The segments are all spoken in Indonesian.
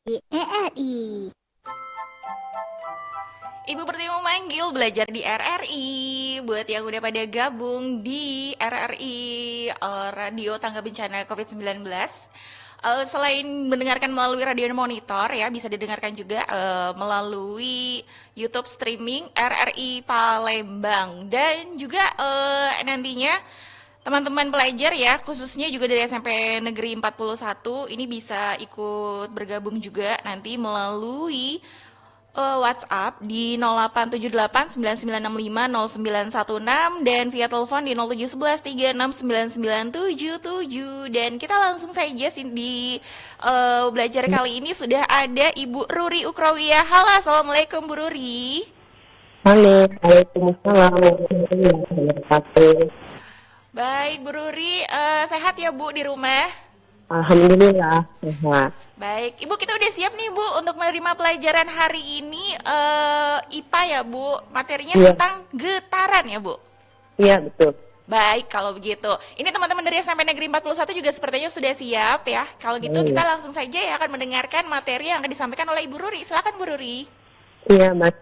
di RRI. Ibu Pertiwi memanggil belajar di RRI. Buat yang udah pada gabung di RRI Radio Tangga Bencana COVID-19, selain mendengarkan melalui radio dan monitor ya, bisa didengarkan juga melalui YouTube streaming RRI Palembang. Dan juga nantinya teman-teman pelajar ya, khususnya juga dari SMP Negeri 41, ini bisa ikut bergabung juga nanti melalui WhatsApp di 087899650916 dan via telepon di 0711369977. Dan kita langsung saja di belajar kali ini sudah ada Ibu Ruri Ukrawiyah. Halo, assalamualaikum Bu Ruri. Halo, Waalaikumsalam warahmatullahi wabarakatuh. Baik Bu Ruri, sehat ya Bu di rumah? Alhamdulillah sehat. Baik, Ibu kita udah siap nih Bu untuk menerima pelajaran hari ini IPA ya Bu, materinya Iya, tentang getaran ya Bu. iya betul. Baik, kalau begitu. Ini teman-teman dari SMP Negeri 41 juga sepertinya sudah siap ya. Kalau gitu kita Iya, langsung saja ya akan mendengarkan materi yang akan disampaikan oleh Ibu Ruri. Silakan Bu Ruri. iya Mas.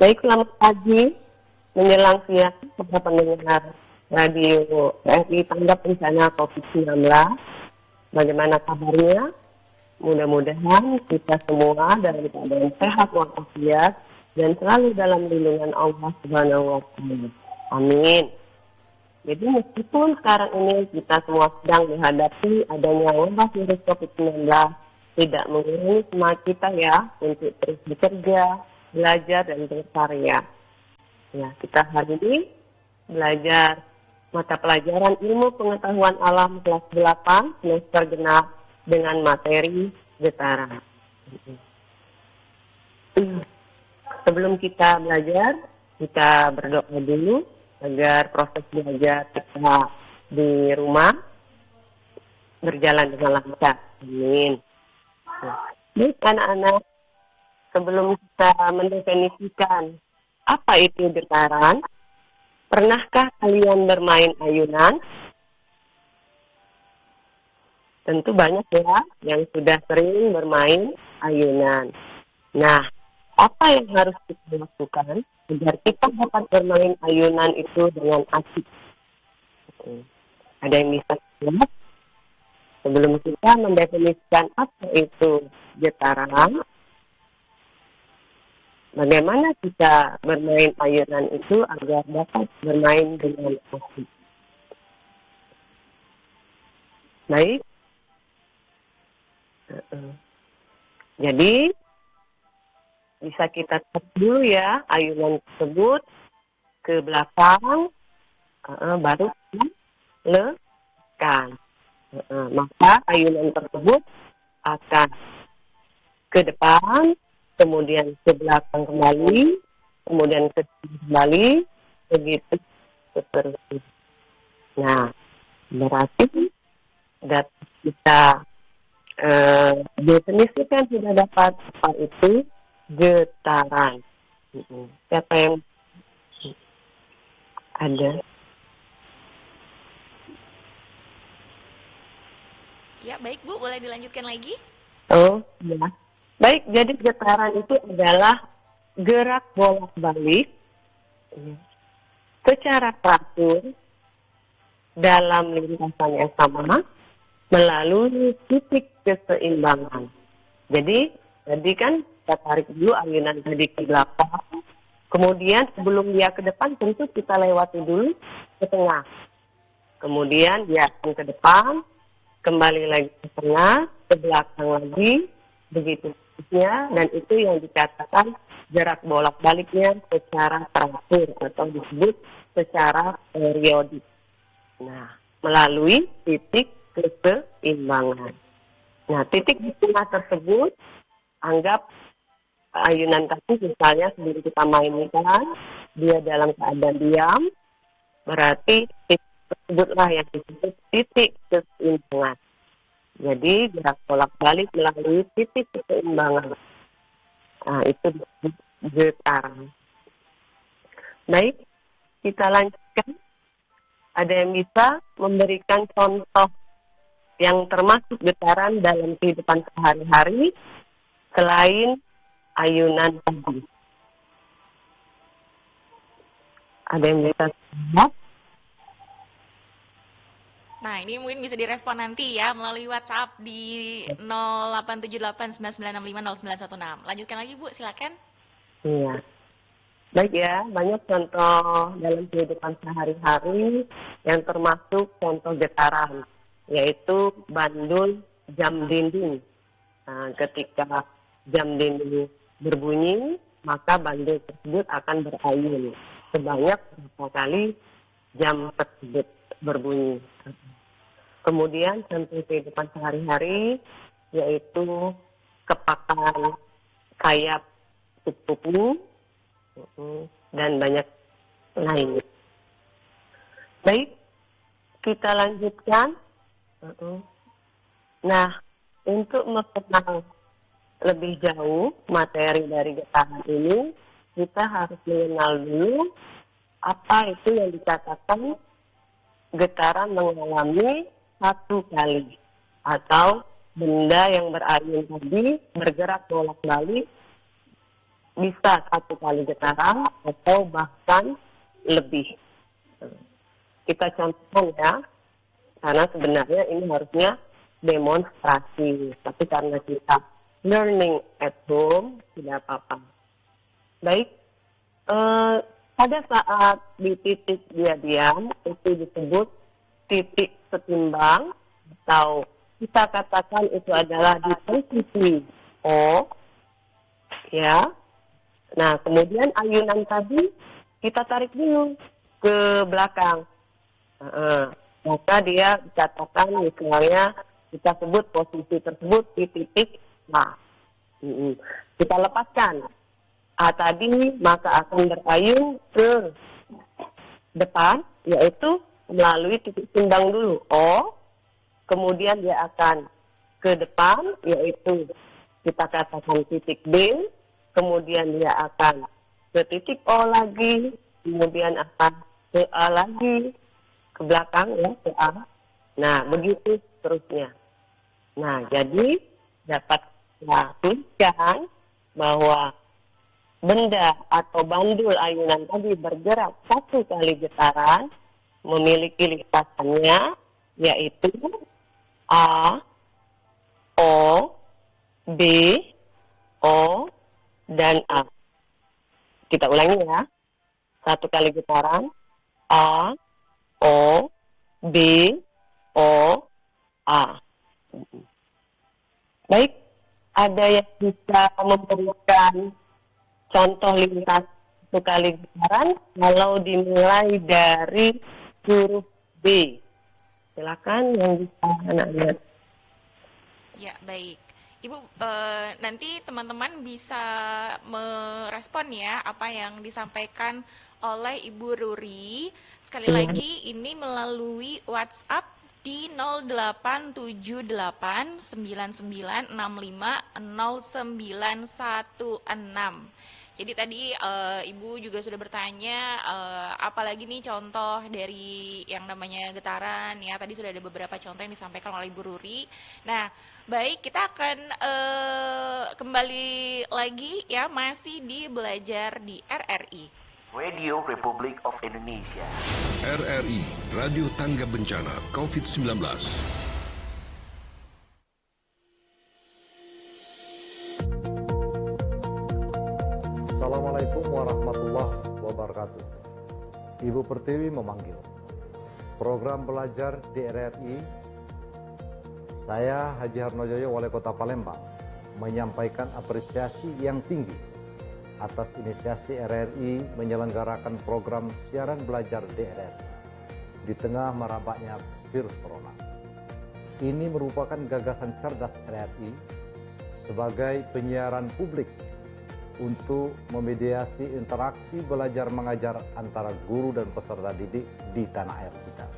Baik, selamat pagi menjelang siang para pendengar radio RI Tanggap Bencana COVID-19. Bagaimana kabarnya? Mudah-mudahan kita semua dalam keadaan sehat walafiat dan selalu dalam lindungan Allah Subhanahu wa Ta'ala. Amin. Jadi meskipun sekarang ini kita semua sedang menghadapi adanya wabah virus COVID-19, tidak mengurangi semangat kita ya untuk terus bekerja, belajar, dan berkarya. Ya, kita hari ini belajar mata pelajaran ilmu pengetahuan alam kelas 8 semester genap dengan materi getaran. Sebelum kita belajar, kita berdoa dulu agar proses belajar kita di rumah berjalan dengan lancar. Amin. Baik anak-anak, sebelum kita mendefinisikan apa itu getaran, pernahkah kalian bermain ayunan? Tentu banyak ya yang sudah sering bermain ayunan. Nah, apa yang harus kita lakukan agar kita dapat bermain ayunan itu dengan asik? Ada yang bisa jawab? Sebelum kita mendefinisikan apa itu getaran, bagaimana kita bermain ayunan itu agar dapat bermain dengan asik? Baik, jadi bisa kita tes dulu ya ayunan tersebut ke belakang, baru lekan. Maka ayunan tersebut akan ke depan, kemudian ke belakang kembali, kemudian ke depan kembali, begitu seterusnya. Nah, berarti dapat kita definisikan sudah dapat apa itu getaran. Siapa yang ada? Ya, baik Bu, boleh dilanjutkan lagi? Oh, ya. Baik, jadi getaran itu adalah gerak bolak-balik secara teratur dalam lintasan yang sama melalui titik keseimbangan. Jadi tadi kan kita tarik dulu ayunan tadi ke belakang, kemudian sebelum dia ke depan tentu kita lewati dulu ke tengah. Kemudian dia akan ke depan, kembali lagi ke tengah, ke belakang lagi, begitu seterusnya, dan itu yang dikatakan gerak bolak-baliknya secara teratur atau disebut secara periodik. Nah, melalui titik keseimbangan. Nah, titik di tengah tersebut, anggap ayunan kaki misalnya sebelum kita mainkan, dia dalam keadaan diam, berarti titik tersebutlah yang disebut titik keseimbangan. Jadi, gerak bolak-balik melalui titik keseimbangan. Nah, itu disebut getaran. Baik, kita lanjutkan. Ada yang bisa memberikan contoh yang termasuk getaran dalam kehidupan sehari-hari selain ayunan tadi. Ada yang bisa jawab? Nah, ini mungkin bisa direspon nanti ya melalui WhatsApp di 087899650916. Lanjutkan lagi Bu, silakan. Iya. Baik ya, banyak contoh dalam kehidupan sehari-hari yang termasuk contoh getaran, yaitu bandul jam dinding. Nah, ketika jam dinding berbunyi, maka bandul tersebut akan berayun sebanyak berapa kali jam tersebut berbunyi. Kemudian contoh kehidupan sehari-hari yaitu kepakan sayap kupu-kupu dan banyak lainnya. Baik, kita lanjutkan. Nah, untuk mengenal lebih jauh materi dari getaran ini, kita harus mengenal dulu apa itu yang dikatakan getaran mengalami satu kali atau benda yang berayun tadi bergerak bolak-balik bisa satu kali getaran atau bahkan lebih. Kita contohkan ya, karena sebenarnya ini harusnya demonstrasi, tapi karena kita learning at home tidak apa-apa. Baik, pada saat di titik dia diam itu disebut titik setimbang atau kita katakan itu adalah di posisi O, ya. Nah, kemudian ayunan tadi kita tarik dulu ke belakang. Maka dia dikatakan misalnya kita sebut posisi tersebut di titik A. Kita lepaskan A tadi, maka akan berayun ke depan, yaitu melalui titik timbang dulu O, kemudian dia akan ke depan, yaitu kita katakan titik B, kemudian dia akan ke titik O lagi, kemudian akan ke A lagi, ke belakang ya, ke A. Nah, begitu seterusnya. Nah, jadi dapat kita tuliskan bahwa benda atau bandul ayunan tadi bergerak satu kali getaran, memiliki lintasannya, yaitu A, O, B, O, dan A. Kita ulangi ya. Satu kali getaran, A, O, B, O, A. Baik, ada yang bisa memberikan contoh lintas satu kali getaran kalau dimulai dari huruf B. Silakan yang bisa anak-anak. Ya, baik. Ibu, nanti teman-teman bisa merespon ya apa yang disampaikan oleh Ibu Ruri. Sekali lagi ini melalui WhatsApp di 087899650916. Jadi tadi Ibu juga sudah bertanya apalagi nih contoh dari yang namanya getaran ya. Tadi sudah ada beberapa contoh yang disampaikan oleh Ibu Ruri. Nah, baik kita akan kembali lagi ya masih di belajar di RRI. Radio Republik of Indonesia. RRI, Radio Tangga Bencana COVID-19. Assalamualaikum warahmatullahi wabarakatuh. Ibu Pertiwi memanggil. Program belajar di RRI, saya Haji Harnojoyo, Wali Kota Palembang, menyampaikan apresiasi yang tinggi atas inisiasi RRI menyelenggarakan program siaran belajar di RRI di tengah merebaknya virus corona. Ini merupakan gagasan cerdas RRI sebagai penyiaran publik untuk memediasi interaksi belajar mengajar antara guru dan peserta didik di tanah air kita,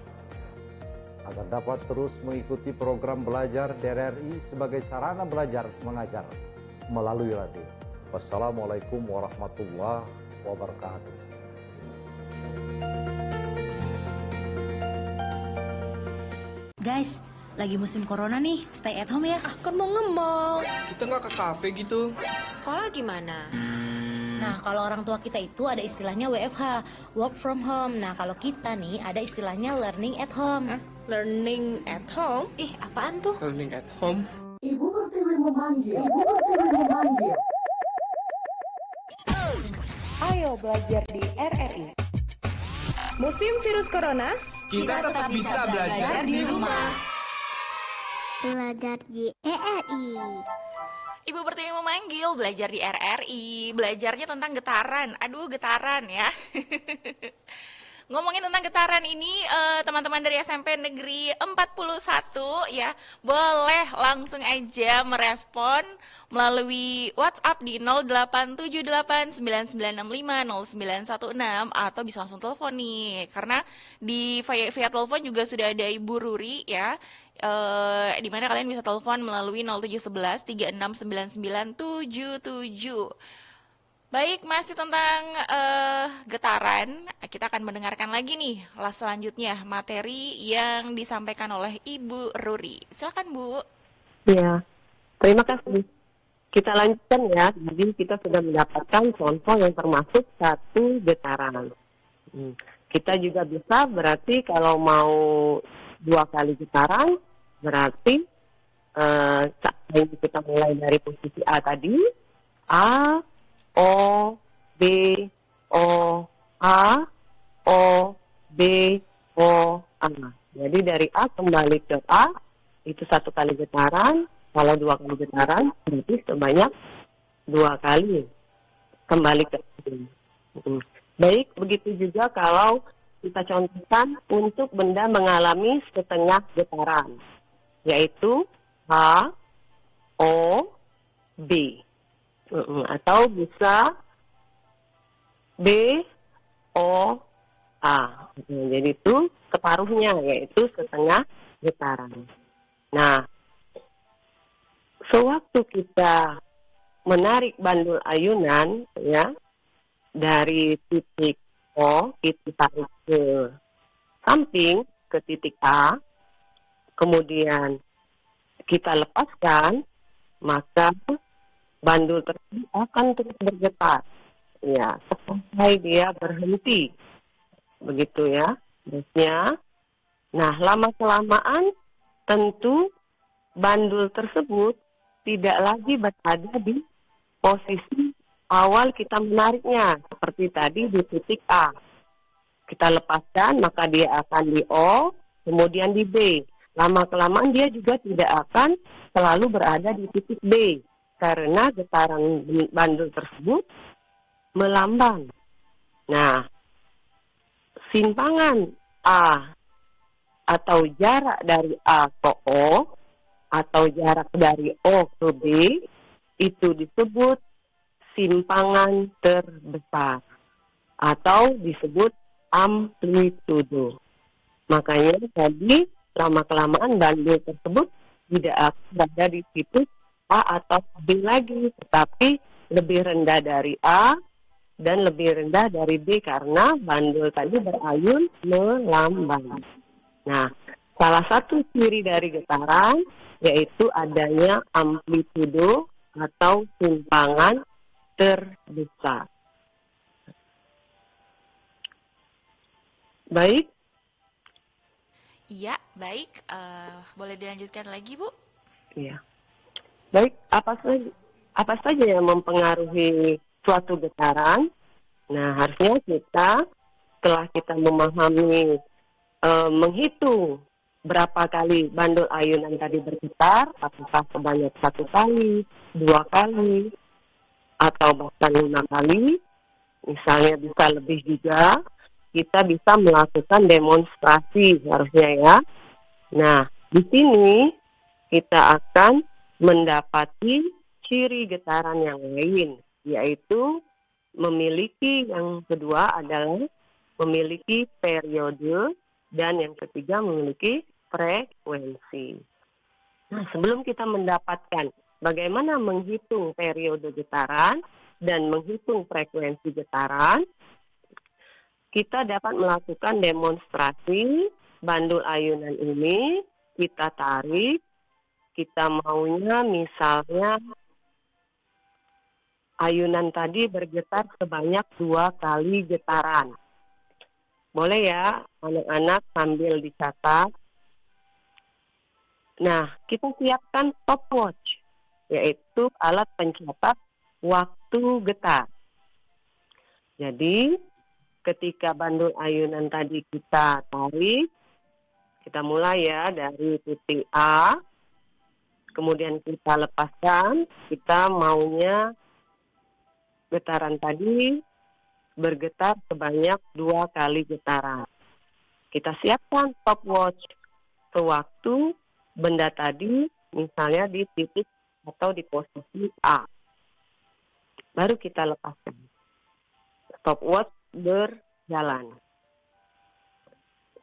agar dapat terus mengikuti program belajar di RRI sebagai sarana belajar mengajar melalui radio. Wassalamualaikum warahmatullahi wabarakatuh. Guys, Lagi musim corona nih, stay at home ya. Kan mau nge-mall. Kita nggak ke kafe gitu. Sekolah gimana? Nah, kalau orang tua kita itu ada istilahnya WFH, work from home. Nah, kalau kita nih ada istilahnya learning at home. Learning at home? Ih, apaan tuh? Learning at home. Ibu Pertiwi memanggil. Ibu Pertiwi memanggil. Ayo belajar di RRI. Musim virus corona, Kita tetap bisa belajar di rumah. Belajar di RRI. Ibu Pertiwi memanggil belajar di RRI. Belajarnya tentang getaran. Aduh, getaran ya. Ngomongin tentang getaran ini, teman-teman dari SMP Negeri 41 ya, boleh langsung aja merespon melalui WhatsApp di 087899650916 atau bisa langsung telepon nih, karena di via telepon juga sudah ada Ibu Ruri ya, di mana kalian bisa telepon melalui 0711 369977. Baik, masih tentang getaran, kita akan mendengarkan lagi nih selanjutnya materi yang disampaikan oleh Ibu Ruri. Silakan Bu. Ya, terima kasih. Kita lanjutkan ya. Jadi kita sudah mendapatkan contoh yang termasuk satu getaran. Kita juga bisa berarti kalau mau 2 kali getaran, berarti kita mulai dari posisi A tadi, A, O, B, O, A, O, B, O, A. Jadi dari A kembali ke A, itu 1 kali getaran. Kalau 2 kali getaran, berarti sebanyak 2 kali kembali ke A. Baik, begitu juga kalau kita contohkan untuk benda mengalami setengah getaran, yaitu A, O, B. Atau bisa B, O, A. Jadi itu separuhnya, yaitu setengah getaran. Nah, sewaktu kita menarik bandul ayunan ya dari titik O, kita tarik ke samping ke titik A, kemudian kita lepaskan, maka bandul tersebut akan terus bergetar, ya, sampai dia berhenti, begitu ya, terusnya. Nah, lama-kelamaan tentu bandul tersebut tidak lagi berada di posisi awal kita menariknya, seperti tadi di titik A. Kita lepaskan, maka dia akan di O, kemudian di B. Lama-kelamaan dia juga tidak akan selalu berada di titik B, karena getaran bandul tersebut melamban. Nah, simpangan A atau jarak dari A ke O atau jarak dari O ke B itu disebut simpangan terbesar atau disebut amplitudo. Makanya tadi lama-kelamaan bandul tersebut tidak akan berada di titik A atau B lagi, tetapi lebih rendah dari A dan lebih rendah dari B karena bandul tadi berayun melamban. Nah, salah satu ciri dari getaran yaitu adanya amplitudo atau simpangan terbesar. Baik? Iya, baik. Boleh dilanjutkan lagi, Bu? Iya. Baik, apa saja yang mempengaruhi suatu getaran? Nah, harusnya kita setelah kita memahami, menghitung berapa kali bandul ayunan tadi bergetar, apakah sebanyak 1 kali, 2 kali, atau bahkan 5 kali, misalnya bisa lebih juga, kita bisa melakukan demonstrasi harusnya ya. Nah, di sini kita akan mendapati ciri getaran yang lain, yaitu memiliki, yang kedua adalah memiliki periode, dan yang ketiga memiliki frekuensi. Nah, sebelum kita mendapatkan bagaimana menghitung periode getaran dan menghitung frekuensi getaran, kita dapat melakukan demonstrasi bandul ayunan ini kita tarik, kita maunya misalnya ayunan tadi bergetar sebanyak 2 kali getaran. Boleh ya, anak-anak sambil dicatat. Nah, kita siapkan stopwatch, yaitu alat pencatat waktu getar. Jadi, ketika bandul ayunan tadi kita tarik, kita mulai ya dari titik A, kemudian kita lepaskan, kita maunya getaran tadi bergetar sebanyak 2 kali getaran. Kita siapkan stopwatch sewaktu benda tadi misalnya di titik atau di posisi A. Baru kita lepaskan. Stopwatch berjalan.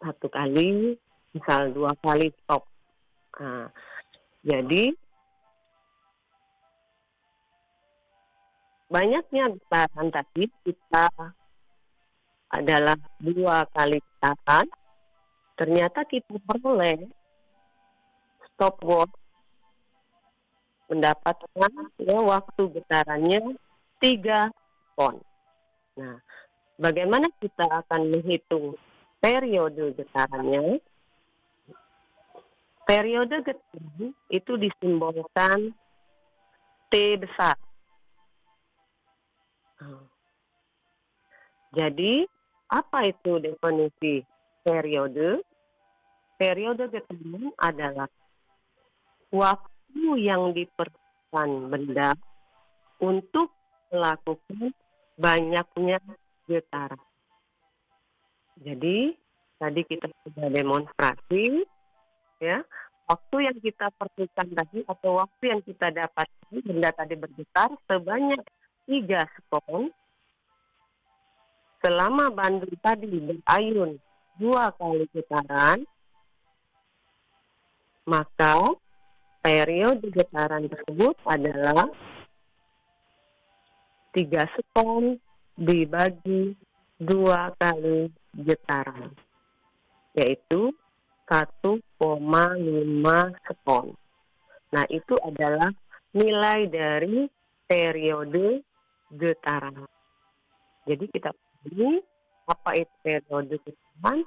1 kali, misal 2 kali stop. Nah, jadi banyaknya getaran tadi kita adalah 2 kali getaran. Ternyata kita peroleh stopwatch mendapatkan ya, waktu getarannya 3 sekon. Nah, bagaimana kita akan menghitung periode getarannya? Periode getaran itu disimbolkan T besar. Jadi, apa itu definisi periode? Periode getaran adalah waktu yang diperlukan benda untuk melakukan banyaknya getaran. Jadi, tadi kita sudah demonstrasi, ya, waktu yang kita perlukan tadi atau waktu yang kita dapatkan benda tadi bergetar sebanyak 3 sekon. Selama bandul tadi berayun 2 kali getaran, maka periode getaran tersebut adalah 3 sekon dibagi 2 kali getaran, yaitu 1,5 sekon. Nah, itu adalah nilai dari periode getaran. Jadi kita ini apa itu periode getaran?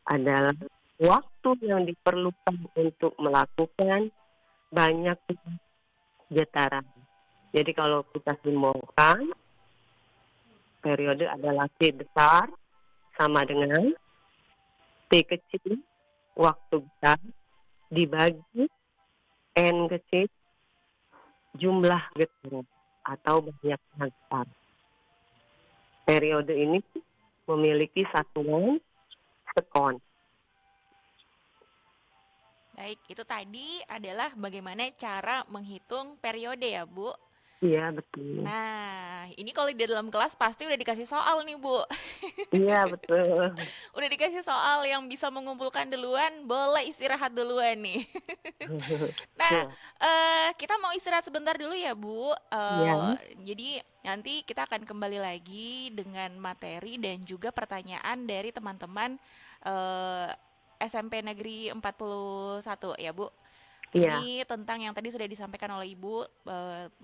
Adalah waktu yang diperlukan untuk melakukan banyak getaran. Jadi kalau kita simbolkan, periode adalah T besar sama dengan T kecil, waktu getar, dibagi N kecil, jumlah getaran atau banyaknya getaran. Periode ini memiliki satuan sekon. Baik, itu tadi adalah bagaimana cara menghitung periode ya, Bu. Iya, betul. Nah, ini kalau di dalam kelas pasti udah dikasih soal nih, Bu. Iya, betul. Udah dikasih soal yang bisa mengumpulkan duluan, boleh istirahat duluan nih. Nah, kita mau istirahat sebentar dulu ya, Bu. Iya. Jadi nanti kita akan kembali lagi dengan materi dan juga pertanyaan dari teman-teman SMP Negeri 41 ya, Bu. Iya. Ini tentang yang tadi sudah disampaikan oleh Ibu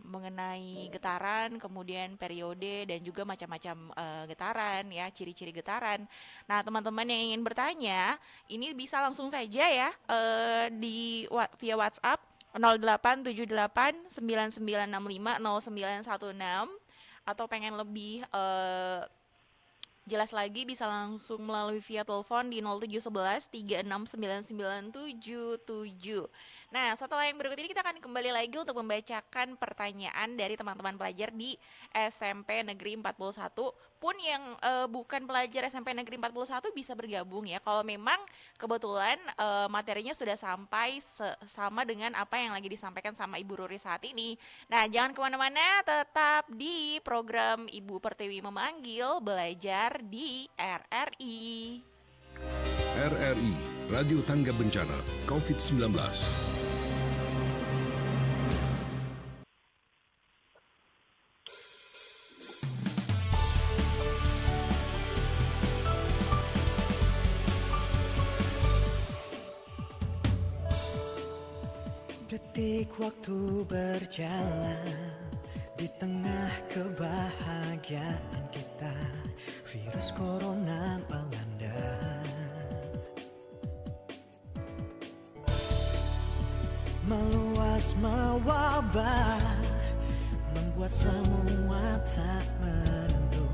mengenai getaran, kemudian periode dan juga macam-macam getaran ya, ciri-ciri getaran. Nah, teman-teman yang ingin bertanya, ini bisa langsung saja ya via WhatsApp 087899650916 atau pengen lebih jelas lagi bisa langsung melalui via telepon di 0711 369977. Nah, setelah yang berikut ini kita akan kembali lagi untuk membacakan pertanyaan dari teman-teman pelajar di SMP Negeri 41. Pun yang bukan pelajar SMP Negeri 41 bisa bergabung ya. Kalau memang kebetulan materinya sudah sampai sama dengan apa yang lagi disampaikan sama Ibu Ruri saat ini. Nah, jangan kemana-mana, tetap di program Ibu Pertiwi Memanggil Belajar di RRI. RRI, Radio Tangga Bencana COVID-19. Detik waktu berjalan di tengah kebahagiaan kita, virus corona melanda. Meluas mewabah, membuat semua tak menentu,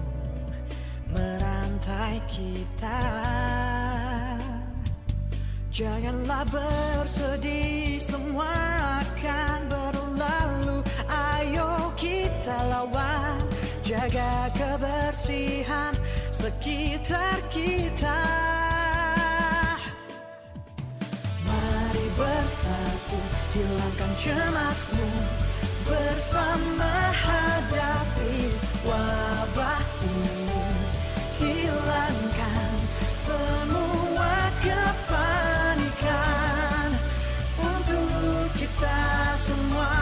merantai kita. Janganlah bersedih, semua akan berlalu. Ayo kita lawan, jaga kebersihan sekitar kita. Mari bersatu, hilangkan cemasmu, bersama hadapi wabah ini. Hilangkan semua kepanikan untuk kita semua.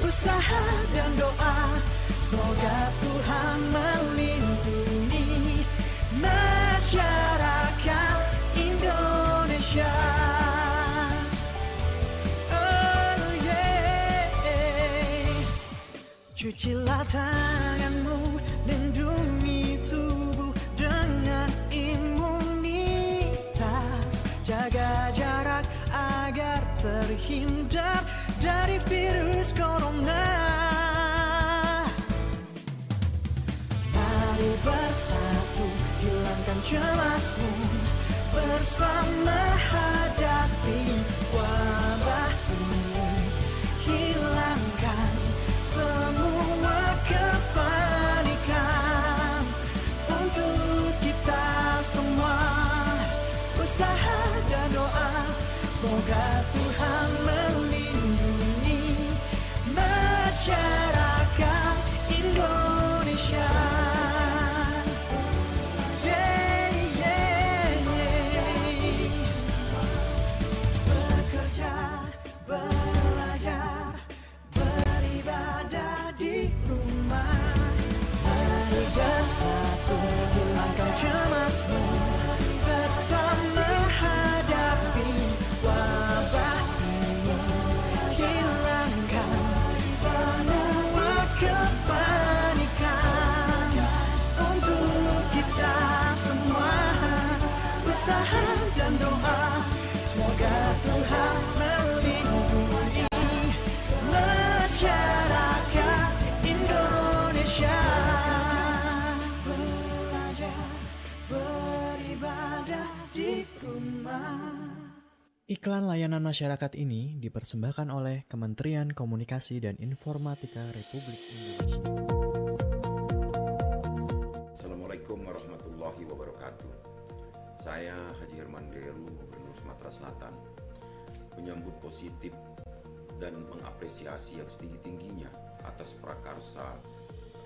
Usaha dan doa, semoga Tuhan melindungi masyarakat Indonesia. Oh yeah. Cucilah tanganmu, lindungi tubuh dengan imunitas. Jaga jarak agar terhindar dari virus corona. Mari bersatu, hilangkan cemasmu, bersama hadapi wabah ini. Hilangkan semua kepanikan untuk kita semua. Usaha dan doa, semoga Tuhan melindungi masyarakat Indonesia. Yeah, yeah, yeah. Bekerja, belajar, beribadah di rumah. Mari bersatu, hilangkan cemasmu, bersama hadapi wabah ini. Hilangkan semua kepanikan untuk kita semua. Usaha dan doa, semoga Tuhan melindungi masyarakat Indonesia. Belajar, beribadah di rumah. Iklan layanan masyarakat ini dipersembahkan oleh Kementerian Komunikasi dan Informatika Republik Indonesia. Assalamualaikum warahmatullahi wabarakatuh. Saya Haji Herman Deru, Gubernur Sumatera Selatan, menyambut positif dan mengapresiasi yang setinggi-tingginya atas prakarsa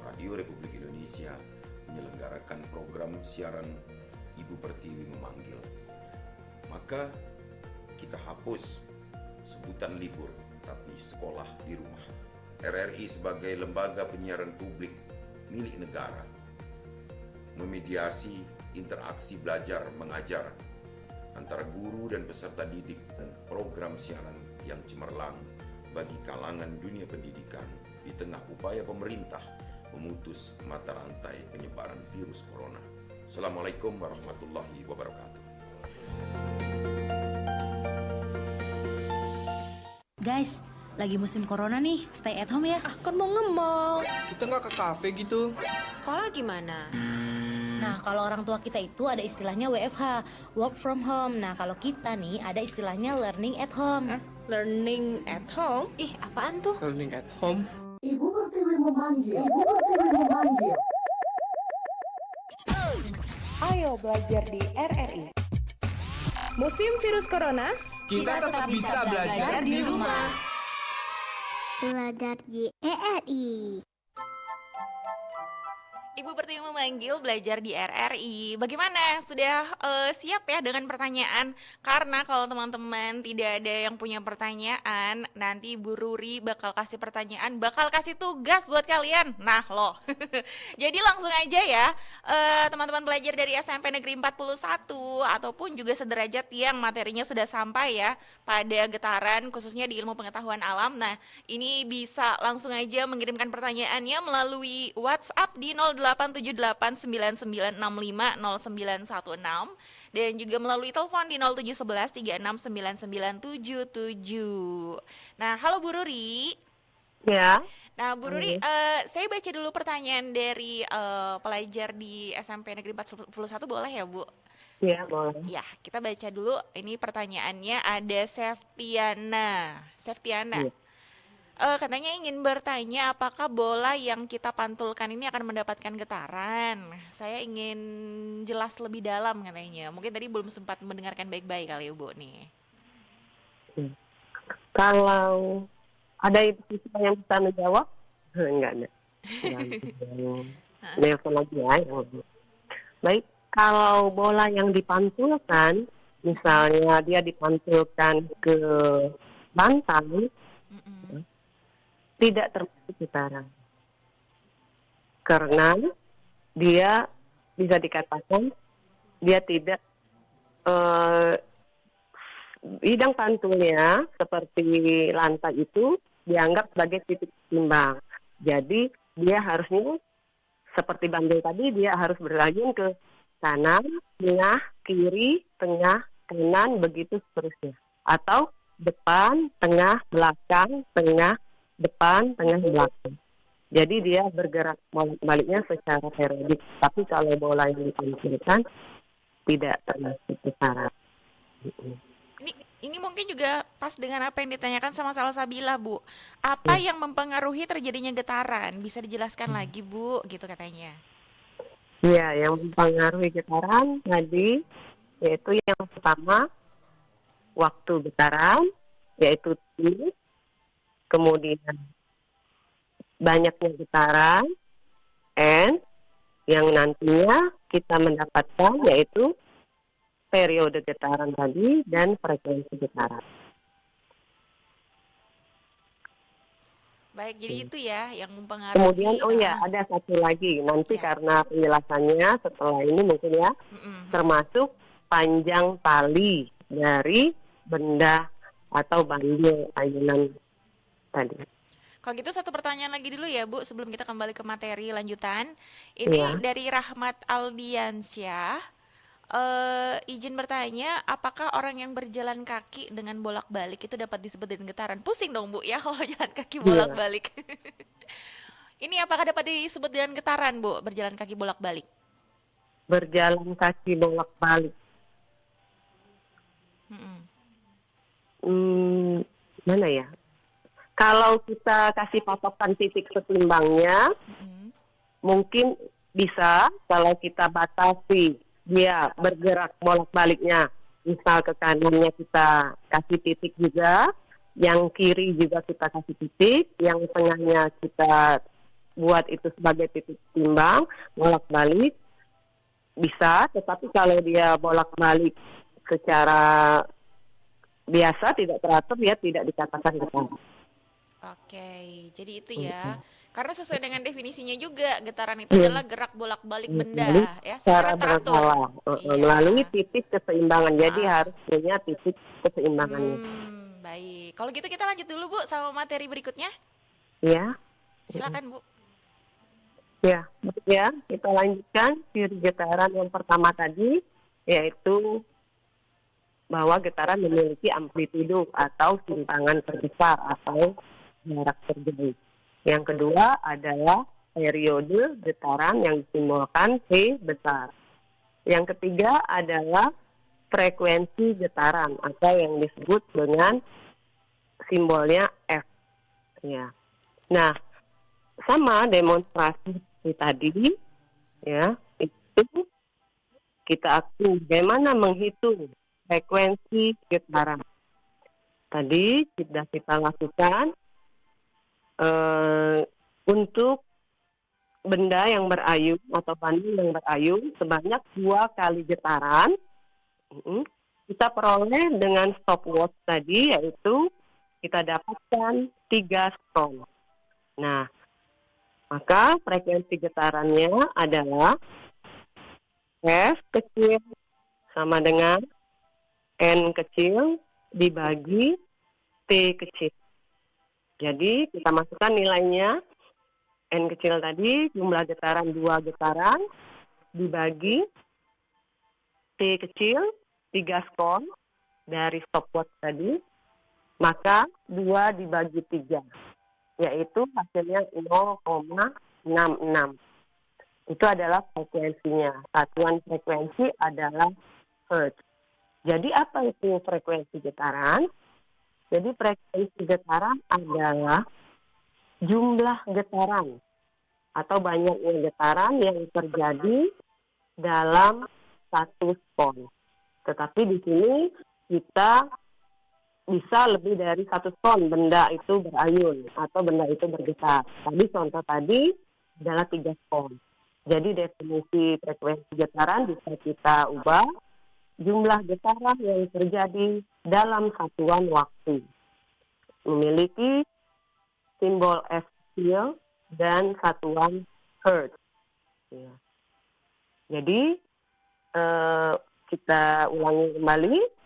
Radio Republik Indonesia menyelenggarakan program siaran Ibu Pertiwi memanggil. Maka kita hapus sebutan libur, tapi sekolah di rumah. RRI sebagai lembaga penyiaran publik milik negara memediasi interaksi belajar mengajar antara guru dan peserta didik dan program siaran yang cemerlang bagi kalangan dunia pendidikan di tengah upaya pemerintah memutus mata rantai penyebaran virus corona. Assalamualaikum warahmatullahi wabarakatuh. Guys, lagi musim corona nih, stay at home ya. Kan mau nge-mall. Kita nggak ke kafe gitu. Sekolah gimana? Nah, kalau orang tua kita itu ada istilahnya WFH, work from home. Nah, kalau kita nih ada istilahnya learning at home. Learning at home? Apaan tuh? Learning at home. Ibu Pertiwi memanggil. Ibu Pertiwi memanggil. Ayo belajar di RRI. Musim virus corona, Kita tetap bisa belajar di rumah. Belajar di RRI. Ibu Pertiwi memanggil belajar di RRI. Bagaimana? Sudah siap ya dengan pertanyaan? Karena kalau teman-teman tidak ada yang punya pertanyaan, nanti Bu Ruri bakal kasih pertanyaan, bakal kasih tugas buat kalian. Nah loh, jadi langsung aja ya, teman-teman belajar dari SMP Negeri 41 ataupun juga sederajat yang materinya sudah sampai ya pada getaran khususnya di ilmu pengetahuan alam. Nah ini bisa langsung aja mengirimkan pertanyaannya melalui WhatsApp di 087899650916 dan juga melalui telepon di 0711369977. Nah, halo Bu Ruri. Ya. Nah, Bu Ruri, saya baca dulu pertanyaan dari pelajar di SMP Negeri 41 boleh ya, Bu? Ya, boleh. Ya, kita baca dulu. Ini pertanyaannya ada Septiana. Ya. Katanya ingin bertanya apakah bola yang kita pantulkan ini akan mendapatkan getaran. Saya ingin jelas lebih dalam katanya. Mungkin tadi belum sempat mendengarkan baik-baik kali Ibu nih. Kalau ada itu yang bisa menjawab? Enggak ada. Nelfon lagi ya. Baik, kalau bola yang dipantulkan, misalnya dia dipantulkan ke bantal, tidak termasuk getaran. Karena dia bisa dikatakan dia tidak bidang pantulnya seperti lantai itu dianggap sebagai titik timbang. Jadi dia harusnya seperti bandul tadi, dia harus berlajin ke kanan, tengah, kiri, tengah, kanan, begitu seterusnya. Atau depan, tengah, belakang, tengah, depan, tengah, belakang. Jadi dia bergerak baliknya secara periodik. Tapi kalau bola yang dipantulkan tidak termasuk getaran. Ini mungkin juga pas dengan apa yang ditanyakan sama Salsabila, Bu. Apa yang mempengaruhi terjadinya getaran? Bisa dijelaskan lagi, Bu, gitu katanya. Ya, yang mempengaruhi getaran tadi yaitu yang pertama waktu getaran, yaitu T. Kemudian banyaknya getaran, N, yang nantinya kita mendapatkan yaitu periode getaran tadi dan frekuensi getaran. Baik, jadi itu ya yang mempengaruhi. Kemudian, ada satu lagi nanti karena penjelasannya setelah ini mungkin ya, termasuk panjang tali dari benda atau bandul ayunan tadi. Kalau gitu satu pertanyaan lagi dulu ya Bu, sebelum kita kembali ke materi lanjutan. Ini dari Rahmat Aldiansyah, izin bertanya, apakah orang yang berjalan kaki dengan bolak-balik itu dapat disebut dengan getaran? Pusing dong Bu ya kalau jalan kaki bolak-balik. Ini apakah dapat disebut dengan getaran Bu, berjalan kaki bolak-balik? Berjalan kaki bolak-balik. Mana ya? Kalau kita kasih patokan titik setimbangnya, mungkin bisa kalau kita batasi dia bergerak bolak-baliknya. Misal ke kanannya kita kasih titik juga, yang kiri juga kita kasih titik, yang tengahnya kita buat itu sebagai titik timbang, bolak-balik bisa. Tetapi kalau dia bolak-balik secara biasa tidak teratur, dia tidak dikatakan getaran. Oke, jadi itu ya. Karena sesuai dengan definisinya juga, getaran itu adalah gerak bolak-balik benda ya, secara teratur. Melalui titik keseimbangan. Jadi harus punya titik keseimbangannya. Baik. Kalau gitu kita lanjut dulu Bu sama materi berikutnya. Ya. Silakan Bu. Ya, kita lanjutkan ciri getaran yang pertama tadi, yaitu bahwa getaran memiliki amplitudo atau simpangan terbesar atau jarak terjauh. Yang kedua adalah periode getaran yang disimbolkan P besar. Yang ketiga adalah frekuensi getaran atau yang disebut dengan simbolnya F. Ya. Nah, sama demonstrasi tadi, ya, itu kita akui bagaimana menghitung frekuensi getaran. Tadi sudah kita lakukan untuk benda yang berayun atau banding yang berayun sebanyak 2 kali getaran, kita peroleh dengan stopwatch tadi, yaitu kita dapatkan 3 stone. Nah, maka frekuensi getarannya adalah F kecil sama dengan N kecil dibagi T kecil. Jadi kita masukkan nilainya, N kecil tadi jumlah getaran 2 getaran dibagi T kecil 3 skon dari stopwatch tadi, maka 2 dibagi 3, yaitu hasilnya 0,66. Itu adalah frekuensinya. Satuan frekuensi adalah hertz. Jadi apa itu frekuensi getaran? Jadi frekuensi getaran adalah jumlah getaran atau banyaknya getaran yang terjadi dalam satu skon. Tetapi di sini kita bisa lebih dari 1 skon benda itu berayun atau benda itu bergetar. Tadi contoh tadi adalah 3 skon. Jadi definisi frekuensi getaran bisa kita ubah jumlah getaran yang terjadi dalam satuan waktu. Memiliki simbol F kecil dan satuan hertz. Ya. Jadi kita ulangi kembali.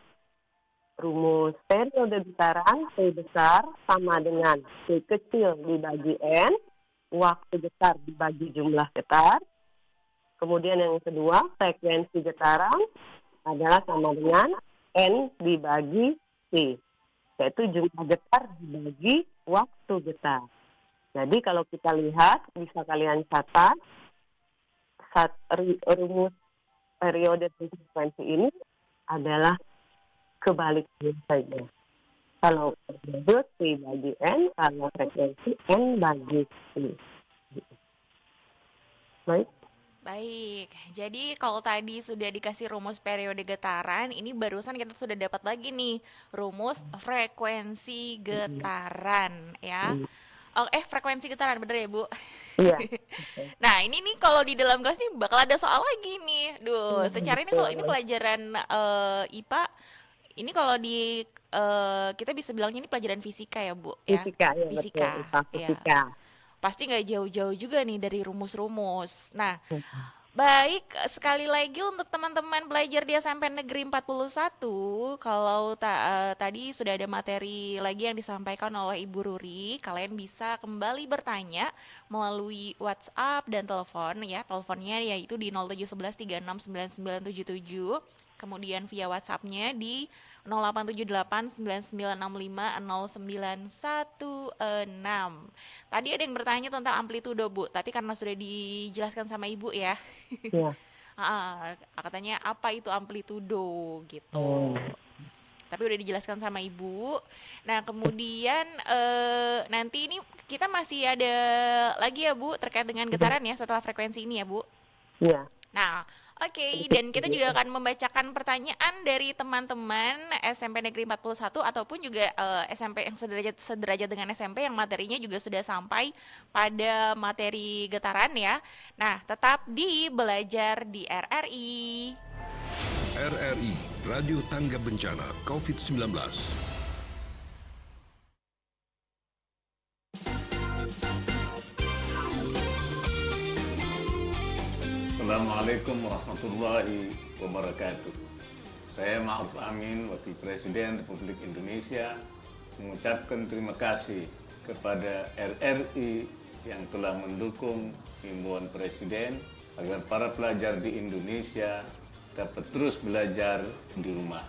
Rumus periode getaran T besar sama dengan T kecil dibagi N, waktu getar dibagi jumlah getar. Kemudian yang kedua, frekuensi getaran adalah sama dengan N dibagi T, yaitu jumlah getar dibagi waktu getar. Jadi kalau kita lihat, bisa kalian catat, rumus periode frekuensi ini adalah kebaliknya saja. Kalau periode T bagi N, kalau frekuensi N bagi T. Baik, jadi kalau tadi sudah dikasih rumus periode getaran, ini barusan kita sudah dapat lagi nih rumus frekuensi getaran ya. Frekuensi getaran, bener ya Bu? Iya. Nah ini nih kalau di dalam kelas nih bakal ada soal lagi nih. Secara ini kalau ini pelajaran IPA, ini kalau di kita bisa bilangnya ini pelajaran fisika ya Bu? Fisika, ya, Fisika. betul, fisika. Ya. Pasti nggak jauh-jauh juga nih dari rumus-rumus. Nah, baik, sekali lagi untuk teman-teman belajar di SMP Negeri 41, kalau tadi sudah ada materi lagi yang disampaikan oleh Ibu Ruri, kalian bisa kembali bertanya melalui WhatsApp dan telepon ya. Teleponnya yaitu di 0711369977, kemudian via WhatsApp-nya di 0878-995-0916. Tadi ada yang bertanya tentang amplitudo Bu, tapi karena sudah dijelaskan sama Ibu ya. Iya. Katanya apa itu amplitudo gitu. Tapi udah dijelaskan sama Ibu. Nah kemudian nanti ini kita masih ada lagi ya Bu terkait dengan getaran ya setelah frekuensi ini ya Bu. Iya. Nah, oke, dan kita juga akan membacakan pertanyaan dari teman-teman SMP Negeri 41 ataupun juga SMP yang sederajat dengan SMP yang materinya juga sudah sampai pada materi getaran ya. Nah, tetap di Belajar di RRI. RRI, Radio Tangga Bencana COVID-19. Assalamualaikum warahmatullahi wabarakatuh. Saya Ma'ruf Amin, Wakil Presiden Republik Indonesia, mengucapkan terima kasih kepada RRI yang telah mendukung himbauan Presiden agar para pelajar di Indonesia dapat terus belajar di rumah.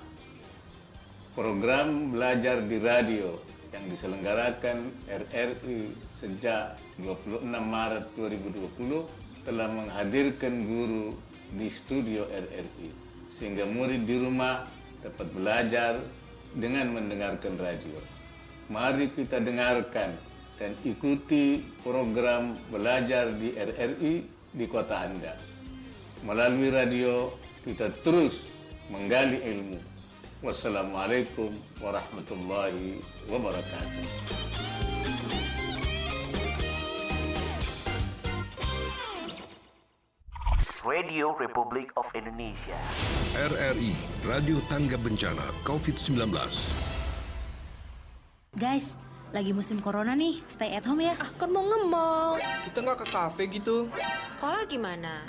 Program belajar di radio yang diselenggarakan RRI sejak 26 Maret 2020 telah menghadirkan guru di studio RRI sehingga murid di rumah dapat belajar dengan mendengarkan radio. Mari kita dengarkan dan ikuti program belajar di RRI di kota Anda. Melalui radio kita terus menggali ilmu. Wassalamualaikum warahmatullahi wabarakatuh. Radio Republik of Indonesia. RRI, Radio Tangga Bencana COVID-19. Guys, lagi musim corona nih, stay at home ya. Kan mau nge-mall. Kita nggak ke kafe gitu. Sekolah gimana?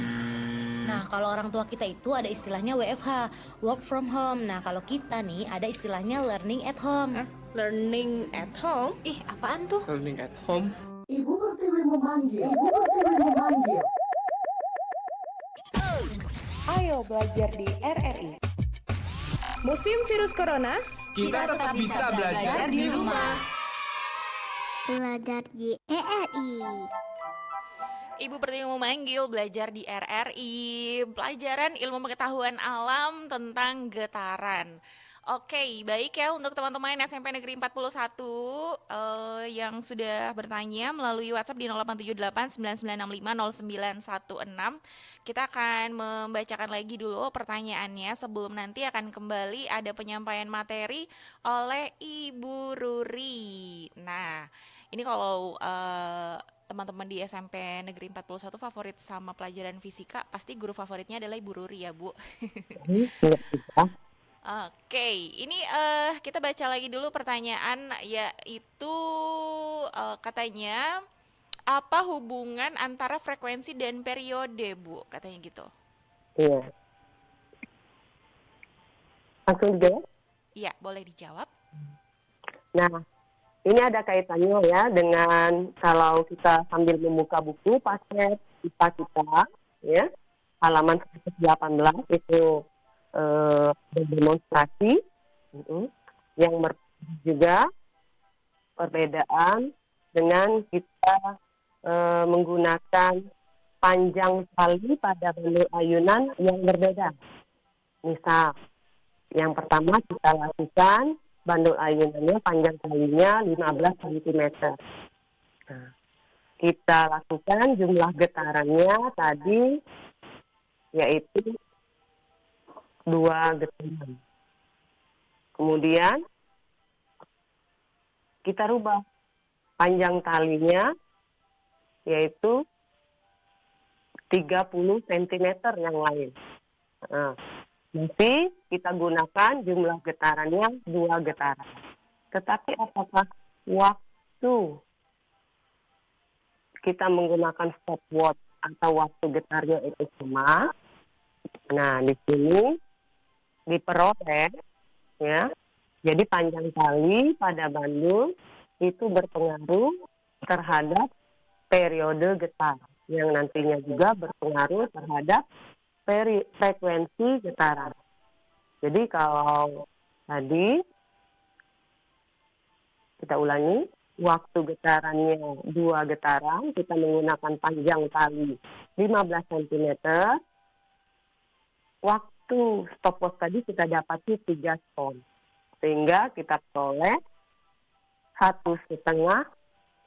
Nah, kalau orang tua kita itu ada istilahnya WFH, work from home. Nah, kalau kita nih ada istilahnya learning at home. Learning at home? Apaan tuh? Learning at home. Ibu Pertiwi memanggil. Ibu Pertiwi memanggil. Ayo belajar di RRI. Musim virus corona, Kita tetap bisa belajar di rumah. Belajar di RRI. Ibu Pertiwi memanggil belajar di RRI, pelajaran ilmu pengetahuan alam tentang getaran. Oke, baik ya untuk teman-teman SMP Negeri 41 yang sudah bertanya melalui WhatsApp di 087899650916. Kita akan membacakan lagi dulu pertanyaannya sebelum nanti akan kembali ada penyampaian materi oleh Ibu Ruri. Nah, ini kalau teman-teman di SMP Negeri 41 favorit sama pelajaran fisika, pasti guru favoritnya adalah Ibu Ruri ya, Bu. Oke, ini kita baca lagi dulu pertanyaan, yaitu katanya apa hubungan antara frekuensi dan periode, Bu? Katanya gitu. Iya. Langsung dijawab? Iya, boleh dijawab. Nah, ini ada kaitannya ya dengan kalau kita sambil membuka buku paket IPA kita, ya, halaman 118 itu berdemonstrasi, yang juga perbedaan dengan kita menggunakan panjang tali pada bandul ayunan yang berbeda. Misal, yang pertama kita lakukan bandul ayunannya panjang talinya 15 cm. Nah, kita lakukan jumlah getarannya tadi yaitu 2 getaran. Kemudian kita rubah panjang talinya yaitu 30 cm yang lain. Nah, nanti kita gunakan jumlah getarannya 2 getaran. Tetapi apakah waktu kita menggunakan stopwatch atau waktu getarnya itu sama? Nah, di sini diperoleh, ya. Jadi panjang tali pada bandul itu berpengaruh terhadap periode getar, yang nantinya juga berpengaruh terhadap frekuensi getaran. Jadi kalau tadi kita ulangi, waktu getarannya 2 getaran, kita menggunakan panjang tali 15 cm. Waktu stopwatch tadi kita dapati 3 sekon, sehingga kita peroleh 1,5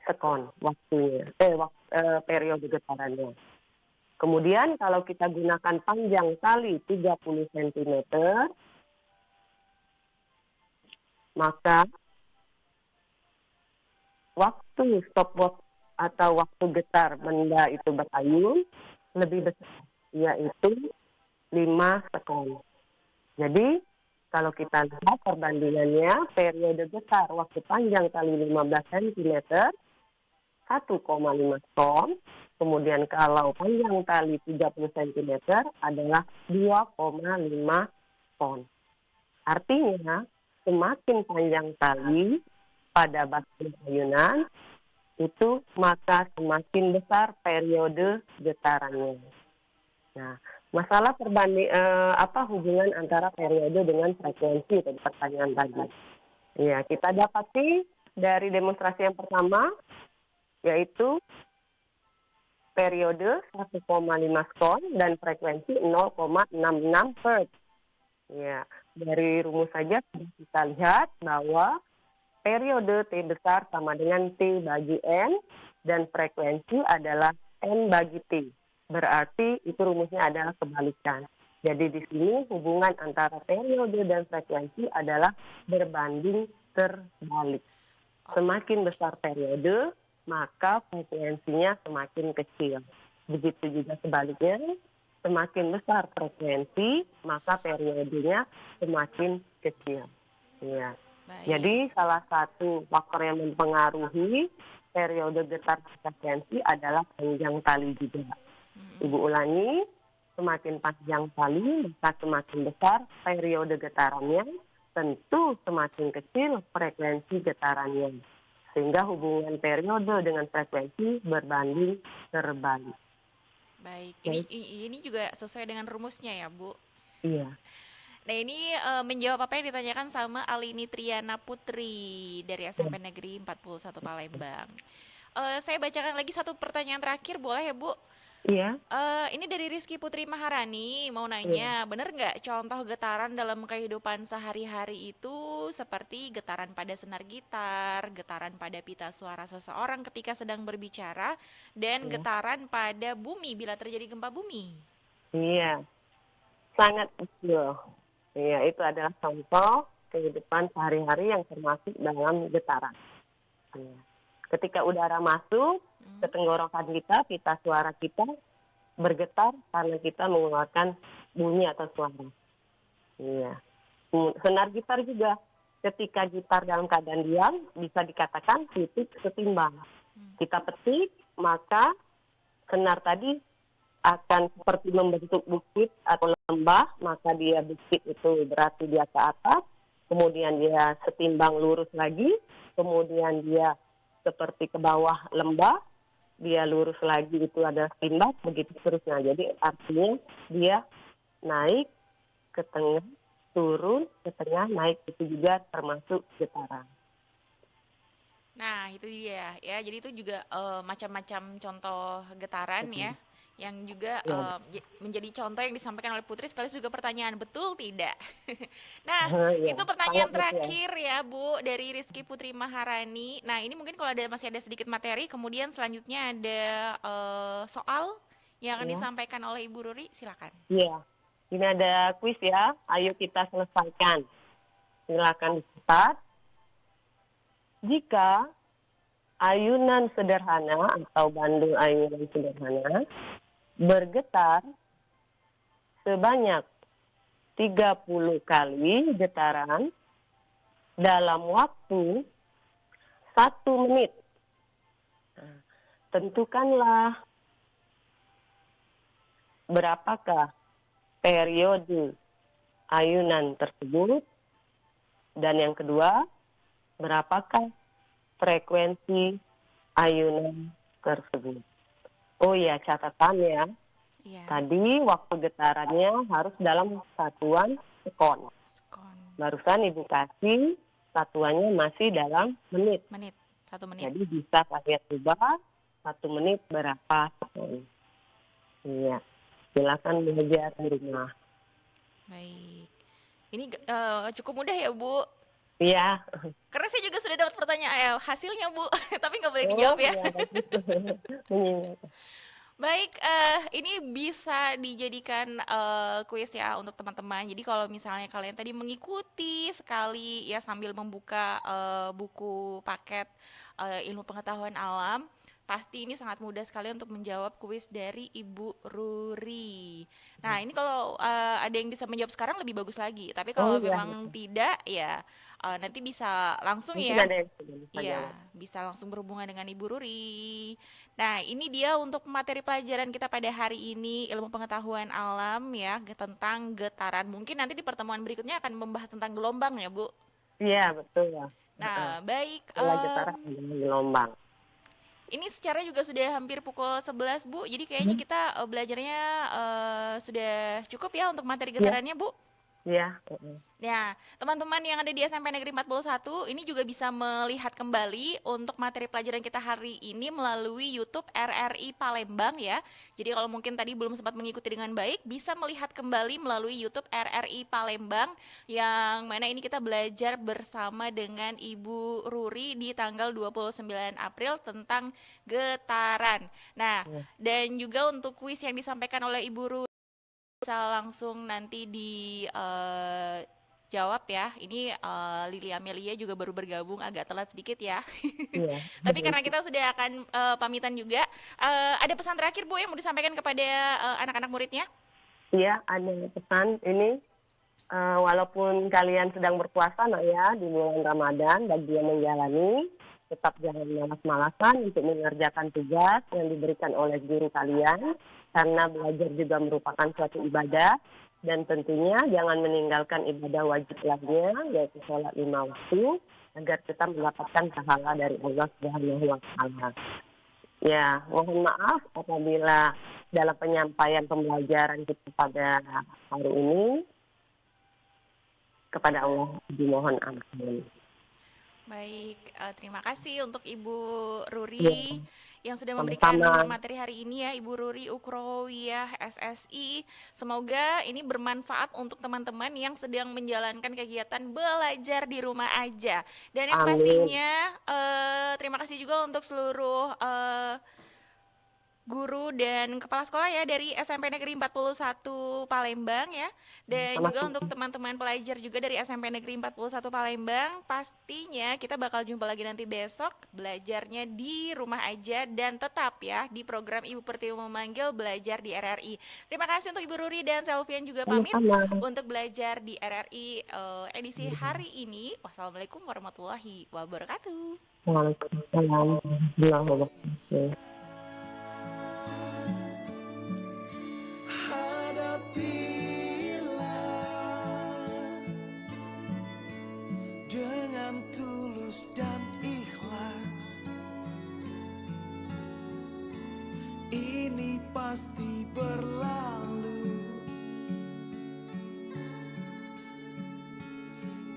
sekon waktunya, periode getarannya. Kemudian kalau kita gunakan panjang tali 30 cm, maka waktu stopwatch atau waktu getar benda itu berayun lebih besar, yaitu 5 sekon. Jadi kalau kita lihat perbandingannya, periode getar waktu panjang tali 15 cm 1,5 sekon, kemudian kalau panjang tali 30 cm adalah 2,5 sekon. Artinya semakin panjang tali pada batu ayunan itu maka semakin besar periode getarannya. Nah, masalah hubungan antara periode dengan frekuensi tadi pertanyaan tadi. Ya, kita dapati dari demonstrasi yang pertama yaitu periode 1,5 sekon dan frekuensi 0,66 Hz. Ya, dari rumus saja sudah kita lihat bahwa periode T besar sama dengan T bagi N dan frekuensi adalah N bagi T. Berarti itu rumusnya adalah kebalikan. Jadi di sini hubungan antara periode dan frekuensi adalah berbanding terbalik. Semakin besar periode, maka frekuensinya semakin kecil. Begitu juga sebaliknya, semakin besar frekuensi, maka periodenya semakin kecil. Ya. Jadi salah satu faktor yang mempengaruhi periode getar frekuensi adalah panjang tali juga. Ibu ulangi, semakin panjang tali, maka semakin besar periode getarannya, tentu semakin kecil frekuensi getarannya. Sehingga hubungan periode dengan frekuensi berbanding terbalik. Baik, ini juga sesuai dengan rumusnya ya, Bu? Iya. Nah, ini menjawab apa yang ditanyakan sama Alini Triana Putri dari SMP Negeri 41 Palembang. Saya bacakan lagi satu pertanyaan terakhir, boleh ya, Bu? Iya. Ini dari Rizky Putri Maharani, mau nanya, bener nggak contoh getaran dalam kehidupan sehari-hari itu seperti getaran pada senar gitar, getaran pada pita suara seseorang ketika sedang berbicara, dan getaran pada bumi bila terjadi gempa bumi? Iya, sangat kecil. Iya, itu adalah contoh kehidupan sehari-hari yang termasuk dalam getaran. Iya. Ketika udara masuk ke tenggorokan kita, pita suara kita bergetar karena kita mengeluarkan bunyi atau suara. Iya. Senar gitar juga, ketika gitar dalam keadaan diam, bisa dikatakan titik setimbang. Kita petik, maka senar tadi akan seperti membentuk bukit atau lembah, maka dia bukit itu berarti dia ke atas, kemudian dia setimbang lurus lagi, kemudian dia seperti ke bawah lembah, dia lurus lagi itu ada timbang, begitu seterusnya. Jadi artinya dia naik ke tengah, turun ke tengah, naik, itu juga termasuk getaran. Nah, itu dia ya. Jadi itu juga macam-macam contoh getaran ya, yang juga menjadi contoh yang disampaikan oleh Putri, sekaligus juga pertanyaan, betul tidak? Nah, itu pertanyaan terakhir ya, Bu, dari Rizky Putri Maharani. Nah, ini mungkin kalau masih ada sedikit materi, kemudian selanjutnya ada soal yang akan disampaikan oleh Ibu Ruri, silakan. Iya, ini ada kuis ya, ayo kita selesaikan. Silakan dicatat. Jika ayunan sederhana atau bandul ayunan sederhana bergetar sebanyak 30 kali getaran dalam waktu 1 menit. Tentukanlah berapakah periode ayunan tersebut, dan yang kedua, berapakah frekuensi ayunan tersebut. Oh ya, catatannya, tadi waktu getarannya harus dalam satuan sekon. Barusan Ibu kasih satuannya masih dalam menit. 1 menit. Jadi bisa kalian ubah 1 menit berapa sekon. Iya, silakan belajar di rumah. Baik, ini cukup mudah ya, Bu? Iya. Karena saya juga sudah dapat pertanyaan hasilnya, Bu, tapi nggak boleh dijawab ya. Baik, ini bisa dijadikan kuis ya untuk teman-teman. Jadi kalau misalnya kalian tadi mengikuti sekali ya sambil membuka buku paket ilmu pengetahuan alam, pasti ini sangat mudah sekali untuk menjawab kuis dari Ibu Ruri. Nah, ini kalau ada yang bisa menjawab sekarang lebih bagus lagi. Tapi kalau memang tidak, ya nanti bisa langsung ya. Iya, bisa langsung berhubungan dengan Ibu Ruri. Nah, ini dia untuk materi pelajaran kita pada hari ini, ilmu pengetahuan alam ya, tentang getaran. Mungkin nanti di pertemuan berikutnya akan membahas tentang gelombang ya, Bu? Iya, betul ya. Nah, baik. Getaran gelombang. Ini secara juga sudah hampir pukul 11, Bu. Jadi kayaknya kita belajarnya sudah cukup ya untuk materi getarannya, Bu. Iya. Ya, teman-teman yang ada di SMP Negeri 41 ini juga bisa melihat kembali untuk materi pelajaran kita hari ini melalui YouTube RRI Palembang ya. Jadi kalau mungkin tadi belum sempat mengikuti dengan baik, bisa melihat kembali melalui YouTube RRI Palembang, yang mana ini kita belajar bersama dengan Ibu Ruri di tanggal 29 April tentang getaran. Nah, dan juga untuk kuis yang disampaikan oleh Ibu Ruri bisa langsung nanti dijawab ya. Ini Lili Amelia juga baru bergabung, agak telat sedikit ya. Tapi karena kita sudah akan pamitan juga, ada pesan terakhir, Bu, yang mau disampaikan kepada anak-anak muridnya? Iya, ada pesan ini. Walaupun kalian sedang berpuasa nak ya di bulan Ramadan, bagi yang menjalani, tetap jangan malas-malasan untuk mengerjakan tugas yang diberikan oleh guru kalian, karena belajar juga merupakan suatu ibadah, dan tentunya jangan meninggalkan ibadah wajib lainnya, yaitu sholat 5 waktu, agar kita mendapatkan pahala dari Allah Subhanahu wa Ta'ala. Ya, mohon maaf apabila dalam penyampaian pembelajaran kita pada hari ini, kepada Allah dimohon ampun. Baik, terima kasih untuk Ibu Ruri yang sudah memberikan materi hari ini ya, Ibu Ruri Ukrawiyah SSI. Semoga ini bermanfaat untuk teman-teman yang sedang menjalankan kegiatan belajar di rumah aja. Dan yang pastinya terima kasih juga untuk seluruh guru dan kepala sekolah ya dari SMP Negeri 41 Palembang ya. Dan juga untuk teman-teman pelajar juga dari SMP Negeri 41 Palembang. Pastinya kita bakal jumpa lagi nanti besok, belajarnya di rumah aja dan tetap ya di program Ibu Pertiwi Memanggil Belajar di RRI. Terima kasih untuk Ibu Ruri dan Selvian juga pamit untuk belajar di RRI edisi hari ini. Wassalamualaikum warahmatullahi wabarakatuh. Waalaikumsalam warahmatullahi wabarakatuh. Dengan tulus dan ikhlas, ini pasti berlalu.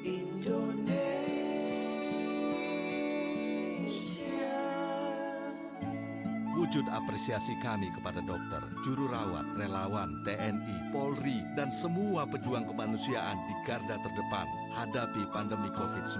Indonesia. Wujud apresiasi kami kepada dokter, juru rawat, relawan, TNI, Polri, dan semua pejuang kemanusiaan di garda terdepan hadapi pandemi COVID-19.